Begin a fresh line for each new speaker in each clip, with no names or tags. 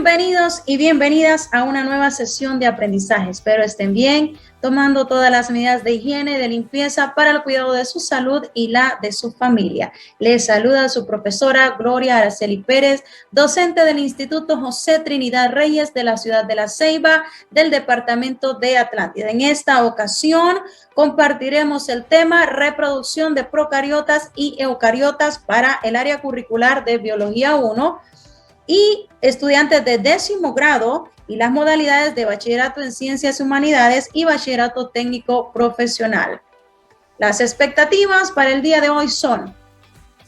Bienvenidos y bienvenidas a una nueva sesión de aprendizaje. Espero estén bien, tomando todas las medidas de higiene y de limpieza para el cuidado de su salud y la de su familia. Les saluda su profesora Gloria Araceli Pérez, docente del Instituto José Trinidad Reyes de la ciudad de La Ceiba, del departamento de Atlántida. En esta ocasión compartiremos el tema reproducción de procariotas y eucariotas para el área curricular de Biología 1 y estudiantes de 10º grado y las modalidades de bachillerato en ciencias y humanidades y bachillerato técnico profesional. Las expectativas para el día de hoy son: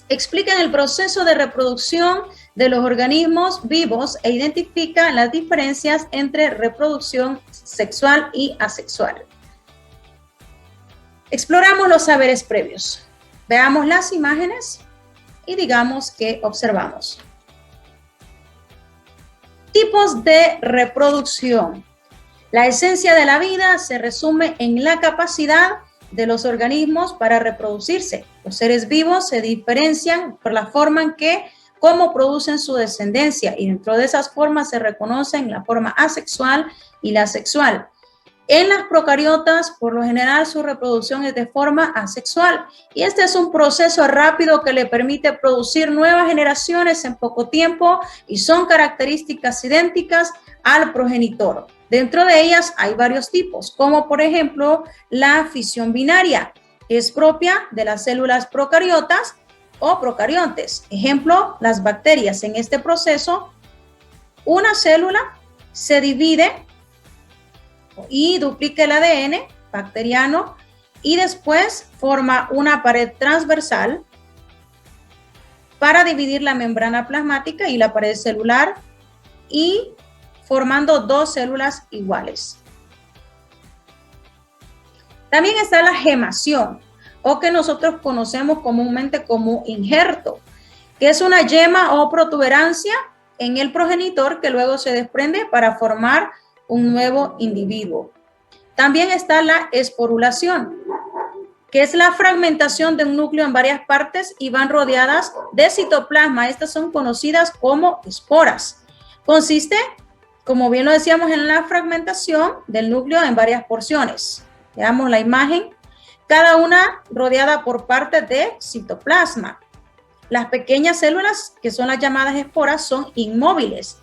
expliquen el proceso de reproducción de los organismos vivos e identifican las diferencias entre reproducción sexual y asexual. Exploramos los saberes previos. Veamos las imágenes y digamos qué observamos. Tipos de reproducción. La esencia de la vida se resume en la capacidad de los organismos para reproducirse. Los seres vivos se diferencian por la forma en que, cómo producen su descendencia, y dentro de esas formas se reconocen la forma asexual y la sexual. En las procariotas, por lo general, su reproducción es de forma asexual y este es un proceso rápido que le permite producir nuevas generaciones en poco tiempo y son características idénticas al progenitor. Dentro de ellas hay varios tipos, como por ejemplo la fisión binaria, que es propia de las células procariotas o procariontes. Ejemplo, las bacterias. En este proceso, una célula se divide y duplica el ADN bacteriano y después forma una pared transversal para dividir la membrana plasmática y la pared celular y formando dos células iguales. También está la gemación, o que nosotros conocemos comúnmente como injerto, que es una yema o protuberancia en el progenitor que luego se desprende para formar un nuevo individuo. También está la esporulación, que es la fragmentación de un núcleo en varias partes y van rodeadas de citoplasma. Estas son conocidas como esporas. Consiste, como bien lo decíamos, en la fragmentación del núcleo en varias porciones. Veamos la imagen, cada una rodeada por partes de citoplasma. Las pequeñas células, que son las llamadas esporas, son inmóviles.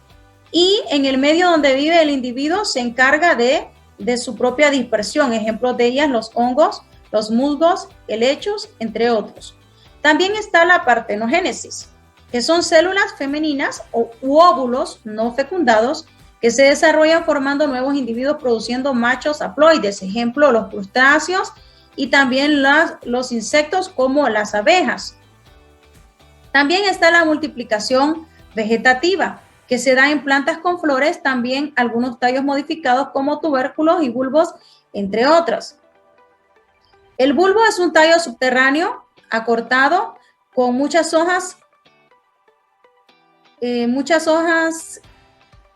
Y en el medio donde vive el individuo se encarga de su propia dispersión. Ejemplos de ellas, los hongos, los musgos, helechos, entre otros. También está la partenogénesis, que son células femeninas u óvulos no fecundados que se desarrollan formando nuevos individuos produciendo machos haploides. Ejemplo, los crustáceos y también los insectos como las abejas. También está la multiplicación vegetativa, que se da en plantas con flores, también algunos tallos modificados como tubérculos y bulbos, entre otros. El bulbo es un tallo subterráneo, acortado, con muchas hojas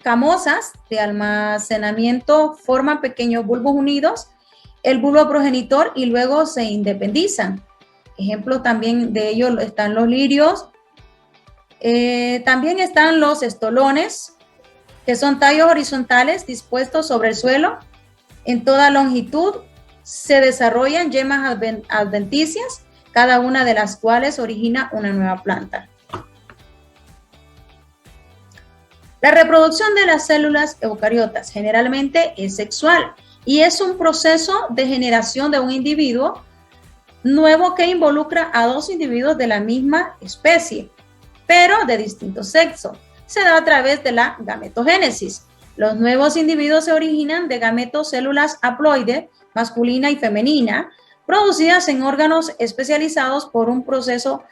camosas de almacenamiento, forman pequeños bulbos unidos, el bulbo progenitor y luego se independizan. Ejemplo también de ello están los lirios. También están los estolones, que son tallos horizontales dispuestos sobre el suelo. En toda longitud se desarrollan yemas adventicias, cada una de las cuales origina una nueva planta. La reproducción de las células eucariotas generalmente es sexual y es un proceso de generación de un individuo nuevo que involucra a dos individuos de la misma especie, pero de distinto sexo. Se da a través de la gametogénesis. Los nuevos individuos se originan de gametocélulas haploide, masculina y femenina, producidas en órganos especializados por un proceso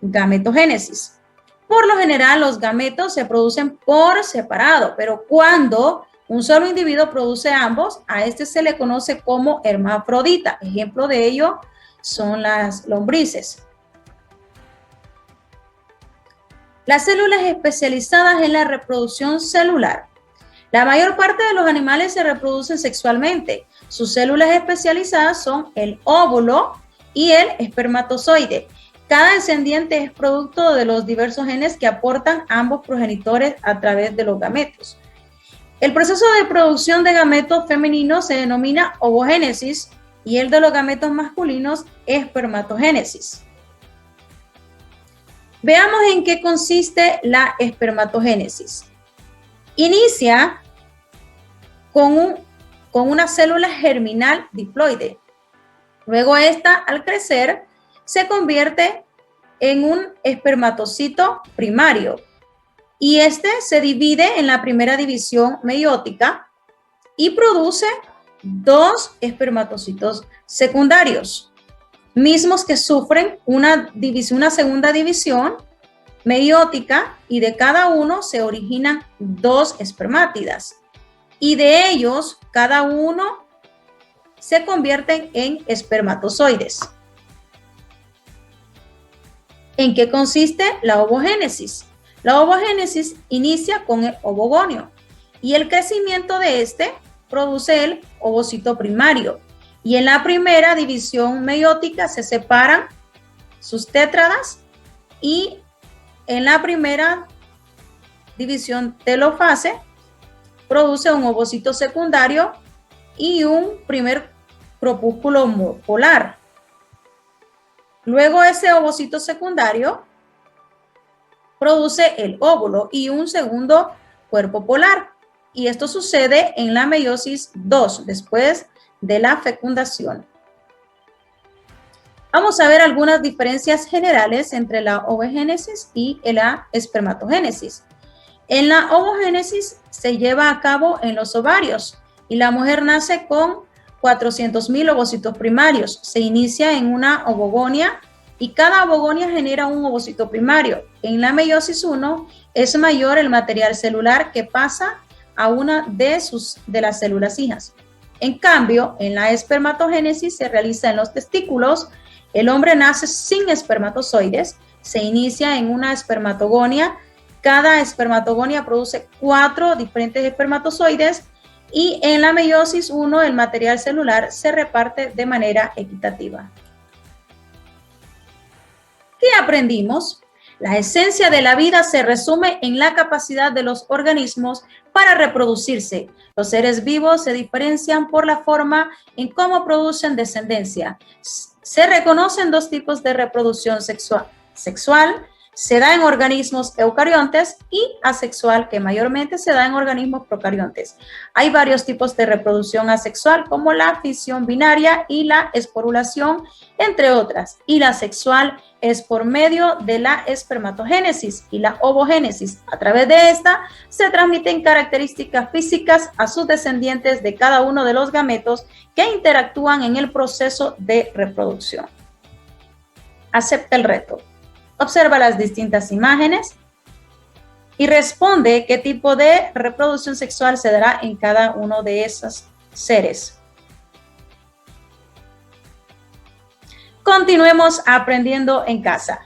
gametogénesis. Por lo general, los gametos se producen por separado, pero cuando un solo individuo produce ambos, a este se le conoce como hermafrodita. Ejemplo de ello son las lombrices. Las células especializadas en la reproducción celular. La mayor parte de los animales se reproducen sexualmente. Sus células especializadas son el óvulo y el espermatozoide. Cada descendiente es producto de los diversos genes que aportan ambos progenitores a través de los gametos. El proceso de producción de gametos femeninos se denomina ovogénesis y el de los gametos masculinos espermatogénesis. Veamos en qué consiste la espermatogénesis. Inicia con una célula germinal diploide. Luego esta, al crecer, se convierte en un espermatocito primario y este se divide en la primera división meiótica y produce 2 espermatocitos secundarios, mismos que sufren una segunda división meiótica y de cada uno se originan 2 espermátidas y de ellos cada uno se convierten en espermatozoides. ¿En qué consiste la ovogénesis? La ovogénesis inicia con el ovogonio y el crecimiento de este produce el ovocito primario. Y en la primera división meiótica se separan sus tétradas y en la primera división telofase produce un ovocito secundario y un primer corpúsculo polar. Luego ese ovocito secundario produce el óvulo y un segundo cuerpo polar. Y esto sucede en la meiosis 2, después de la fecundación. Vamos a ver algunas diferencias generales entre la ovogénesis y la espermatogénesis. En la ovogénesis se lleva a cabo en los ovarios y la mujer nace con 400.000 ovocitos primarios. Se inicia en una ovogonia y cada ovogonia genera un ovocito primario. En la meiosis 1 es mayor el material celular que pasa a una de las células hijas. En cambio, en la espermatogénesis se realiza en los testículos. El hombre nace sin espermatozoides, se inicia en una espermatogonia. Cada espermatogonia produce 4 diferentes espermatozoides y en la meiosis 1 el material celular se reparte de manera equitativa. ¿Qué aprendimos? La esencia de la vida se resume en la capacidad de los organismos para reproducirse. Los seres vivos se diferencian por la forma en cómo producen descendencia. Se reconocen 2 tipos de reproducción sexual. Se da en organismos eucariontes y asexual, que mayormente se da en organismos procariontes. Hay varios tipos de reproducción asexual, como la fisión binaria y la esporulación, entre otras. Y la sexual es por medio de la espermatogénesis y la ovogénesis. A través de esta se transmiten características físicas a sus descendientes de cada uno de los gametos que interactúan en el proceso de reproducción. Acepta el reto. Observa las distintas imágenes y responde qué tipo de reproducción sexual se dará en cada uno de esos seres. Continuemos aprendiendo en casa.